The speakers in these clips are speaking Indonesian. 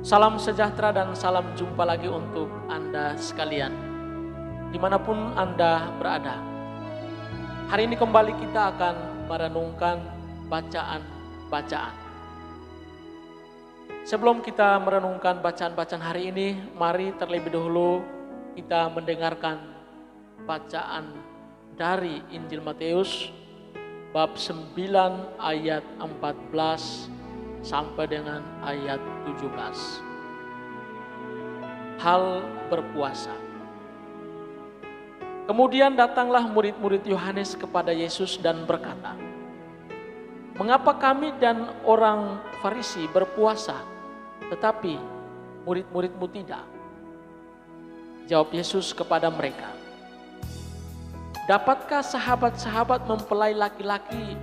Salam sejahtera dan salam jumpa lagi untuk Anda sekalian, dimanapun Anda berada. Hari ini kembali kita akan merenungkan bacaan-bacaan. Sebelum kita merenungkan bacaan-bacaan hari ini, mari terlebih dahulu kita mendengarkan bacaan dari Injil Matius bab 9 ayat 14 sampai dengan ayat 17. Hal berpuasa. Kemudian datanglah murid-murid Yohanes kepada Yesus dan berkata, "Mengapa kami dan orang Farisi berpuasa, tetapi murid-muridmu tidak?" Jawab Yesus kepada mereka, "Dapatkah sahabat-sahabat mempelai laki-laki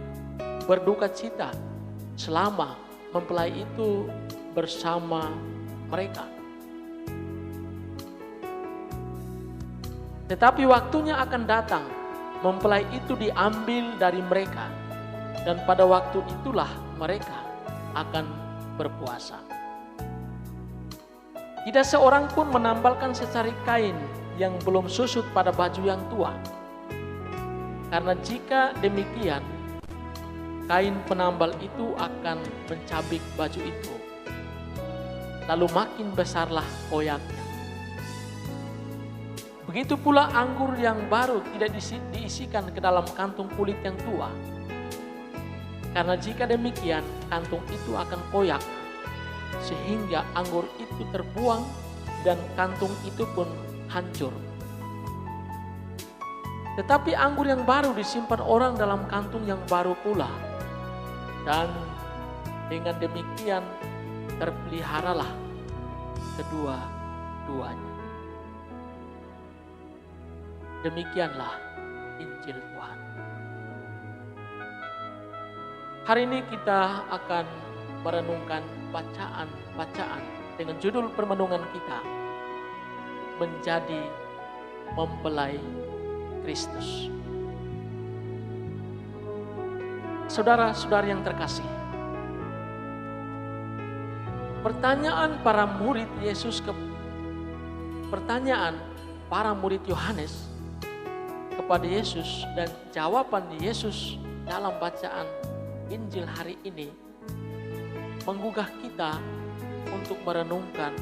berduka cita selama mempelai itu bersama mereka? Tetapi waktunya akan datang, mempelai itu diambil dari mereka, dan pada waktu itulah mereka akan berpuasa. Tidak seorang pun menambalkan secari kain yang belum susut pada baju yang tua. Karena jika demikian, kain penambal itu akan mencabik baju itu, lalu makin besarlah koyaknya. Begitu pula anggur yang baru tidak diisikan ke dalam kantung kulit yang tua. Karena jika demikian, kantung itu akan koyak, sehingga anggur itu terbuang dan kantung itu pun hancur. Tetapi anggur yang baru disimpan orang dalam kantung yang baru pula, dan dengan demikian terpeliharalah kedua-duanya." Demikianlah Injil Tuhan. Hari ini kita akan merenungkan bacaan-bacaan dengan judul permenungan kita, Menjadi Mempelai Kristus. Saudara-saudari yang terkasih, pertanyaan para murid Yohanes kepada Yesus dan jawaban Yesus dalam bacaan Injil hari ini menggugah kita untuk merenungkan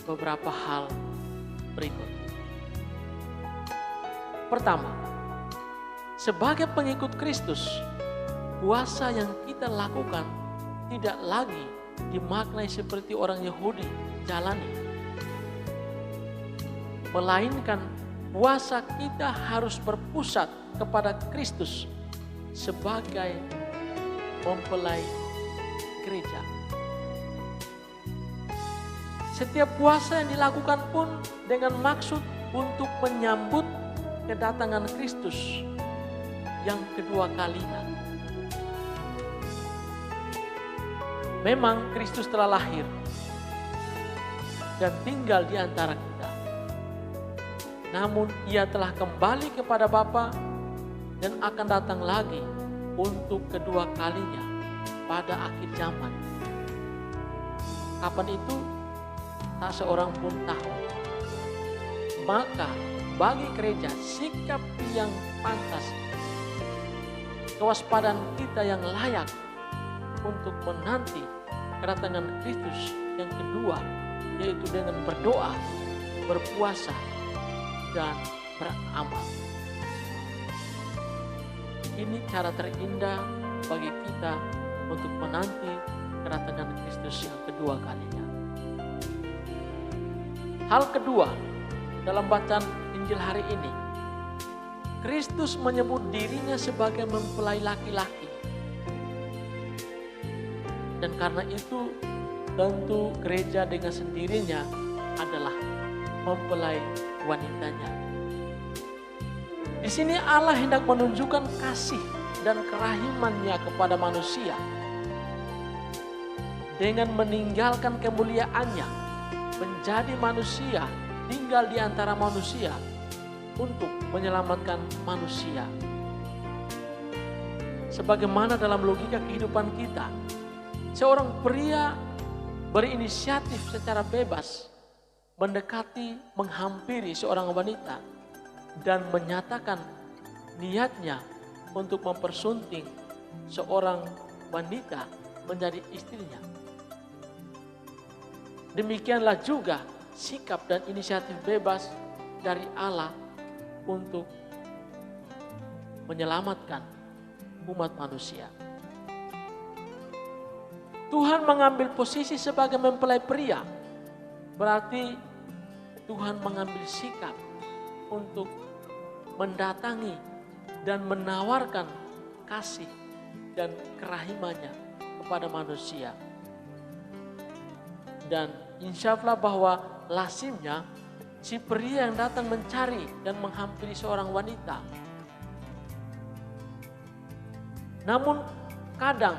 beberapa hal berikut. Pertama, sebagai pengikut Kristus, puasa yang kita lakukan tidak lagi dimaknai seperti orang Yahudi jalani, melainkan puasa kita harus berpusat kepada Kristus sebagai mempelai gereja. Setiap puasa yang dilakukan pun dengan maksud untuk menyambut kedatangan Kristus yang kedua kalinya. Memang Kristus telah lahir dan tinggal di antara kita. Namun ia telah kembali kepada Bapa dan akan datang lagi untuk kedua kalinya pada akhir zaman. Kapan itu? Tak seorang pun tahu. Maka bagi gereja, sikap yang pantas, kewaspadaan kita yang layak untuk menanti kedatangan Kristus yang kedua, yaitu dengan berdoa, berpuasa, dan beramal. Ini cara terindah bagi kita untuk menanti kedatangan Kristus yang kedua kalinya. Hal kedua, dalam bacaan Injil hari ini, Kristus menyebut dirinya sebagai mempelai laki-laki. Dan karena itu tentu gereja dengan sendirinya adalah mempelai wanitanya. Di sini Allah hendak menunjukkan kasih dan kerahimannya kepada manusia dengan meninggalkan kemuliaannya, menjadi manusia, tinggal di antara manusia untuk menyelamatkan manusia. Sebagaimana dalam logika kehidupan kita, seorang pria berinisiatif secara bebas mendekati, menghampiri seorang wanita dan menyatakan niatnya untuk mempersunting seorang wanita menjadi istrinya. Demikianlah juga sikap dan inisiatif bebas dari Allah untuk menyelamatkan umat manusia. Tuhan mengambil posisi sebagai mempelai pria, berarti Tuhan mengambil sikap untuk mendatangi dan menawarkan kasih dan kerahimannya kepada manusia. Dan insya Allah bahwa lazimnya si pria yang datang mencari dan menghampiri seorang wanita. Namun kadang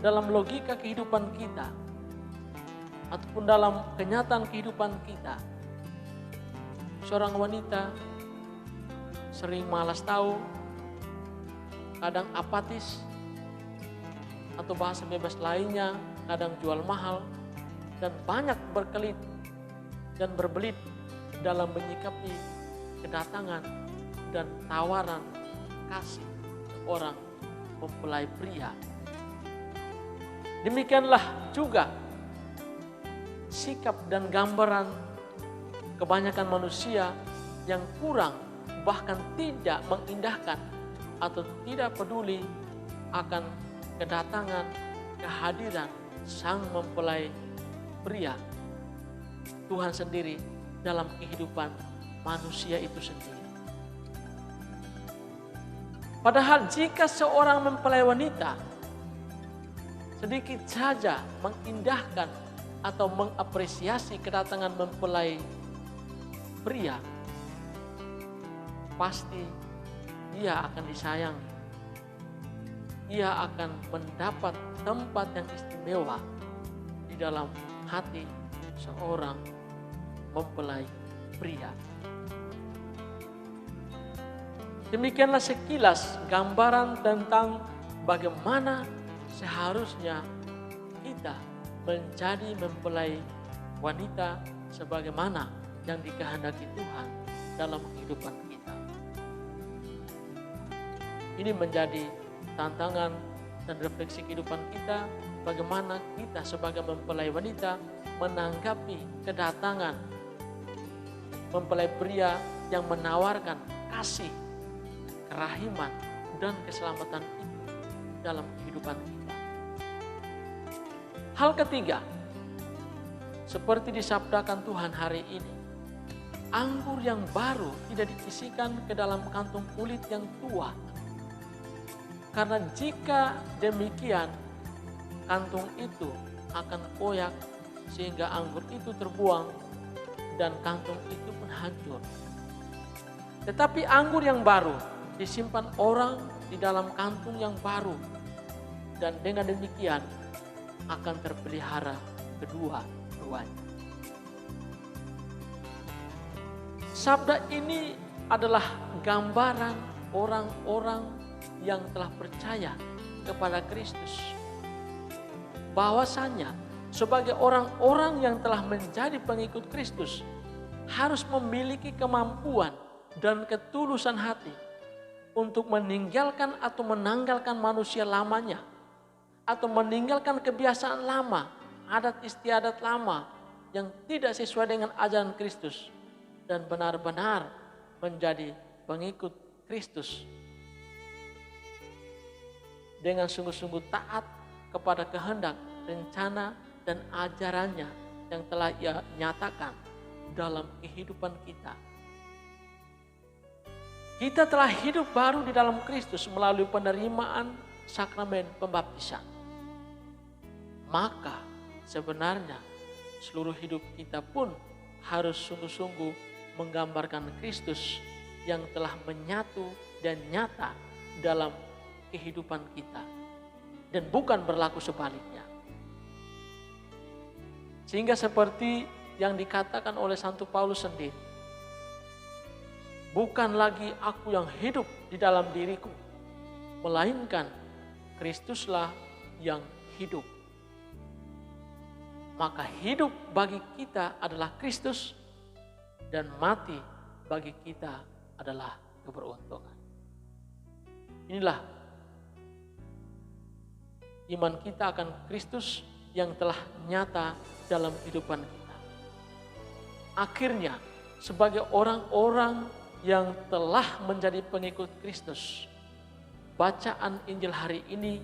dalam logika kehidupan kita ataupun dalam kenyataan kehidupan kita, seorang wanita sering malas tahu, kadang apatis, atau bahasa bebas lainnya kadang jual mahal, dan banyak berkelit dan berbelit dalam menyikapi kedatangan dan tawaran kasih seorang mempelai pria. Demikianlah juga sikap dan gambaran kebanyakan manusia yang kurang, bahkan tidak mengindahkan atau tidak peduli akan kedatangan, kehadiran sang mempelai pria, Tuhan sendiri dalam kehidupan manusia itu sendiri. Padahal jika seorang mempelai wanita sedikit saja mengindahkan atau mengapresiasi kedatangan mempelai pria, pasti dia akan disayangi. Ia akan mendapat tempat yang istimewa di dalam hati seorang mempelai pria. Demikianlah sekilas gambaran tentang bagaimana seharusnya kita menjadi mempelai wanita sebagaimana yang dikehendaki Tuhan dalam kehidupan kita. Ini menjadi tantangan dan refleksi kehidupan kita, bagaimana kita sebagai mempelai wanita menanggapi kedatangan mempelai pria yang menawarkan kasih, kerahiman, dan keselamatan itu dalam kehidupan kita. Hal ketiga, seperti disabdakan Tuhan hari ini, anggur yang baru tidak diisikan ke dalam kantung kulit yang tua. Karena jika demikian, kantung itu akan koyak sehingga anggur itu terbuang dan kantung itu pun hancur. Tetapi anggur yang baru disimpan orang di dalam kantung yang baru, dan dengan demikian akan terpelihara kedua-duanya. Sabda ini adalah gambaran orang-orang yang telah percaya kepada Kristus, bahwasanya sebagai orang-orang yang telah menjadi pengikut Kristus harus memiliki kemampuan dan ketulusan hati untuk meninggalkan atau menanggalkan manusia lamanya, atau meninggalkan kebiasaan lama, adat istiadat lama yang tidak sesuai dengan ajaran Kristus, dan benar-benar menjadi pengikut Kristus dengan sungguh-sungguh taat kepada kehendak, rencana, dan ajarannya yang telah Ia nyatakan dalam kehidupan kita. Kita telah hidup baru di dalam Kristus melalui penerimaan sakramen pembaptisan. Maka sebenarnya seluruh hidup kita pun harus sungguh-sungguh menggambarkan Kristus yang telah menyatu dan nyata dalam kehidupan kita, dan bukan berlaku sebaliknya. Sehingga seperti yang dikatakan oleh Santo Paulus sendiri, bukan lagi aku yang hidup di dalam diriku, melainkan Kristuslah yang hidup. maka hidup bagi kita adalah Kristus dan mati bagi kita adalah keberuntungan. Inilah iman kita akan Kristus yang telah nyata dalam kehidupan kita. Akhirnya, sebagai orang-orang yang telah menjadi pengikut Kristus, bacaan Injil hari ini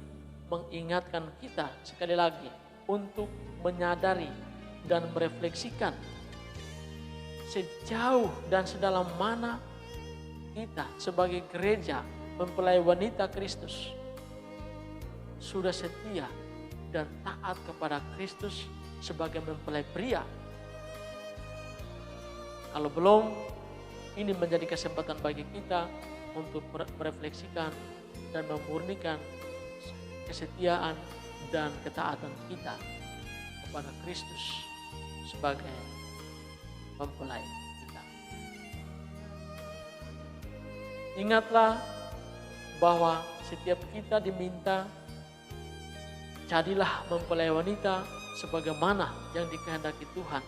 mengingatkan kita sekali lagi untuk menyadari dan merefleksikan sejauh dan sedalam mana kita sebagai gereja mempelai wanita Kristus sudah setia dan taat kepada Kristus sebagai mempelai pria. Kalau belum, ini menjadi kesempatan bagi kita untuk merefleksikan dan memurnikan kesetiaan dan ketaatan kita kepada Kristus sebagai mempelai kita. Ingatlah bahwa setiap kita diminta jadilah mempelai wanita sebagaimana yang dikehendaki Tuhan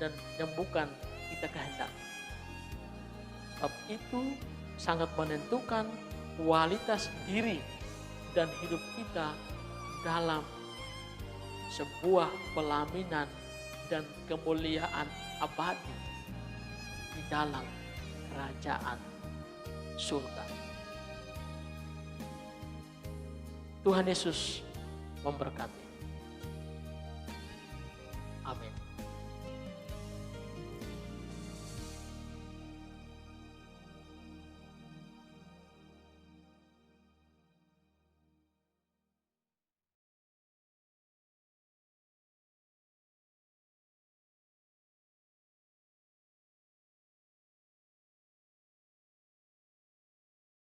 dan yang bukan kita kehendaki. Sebab itu sangat menentukan kualitas diri dan hidup kita dalam sebuah pelaminan dan kemuliaan abadi di dalam kerajaan surga. Tuhan Yesus memberkati.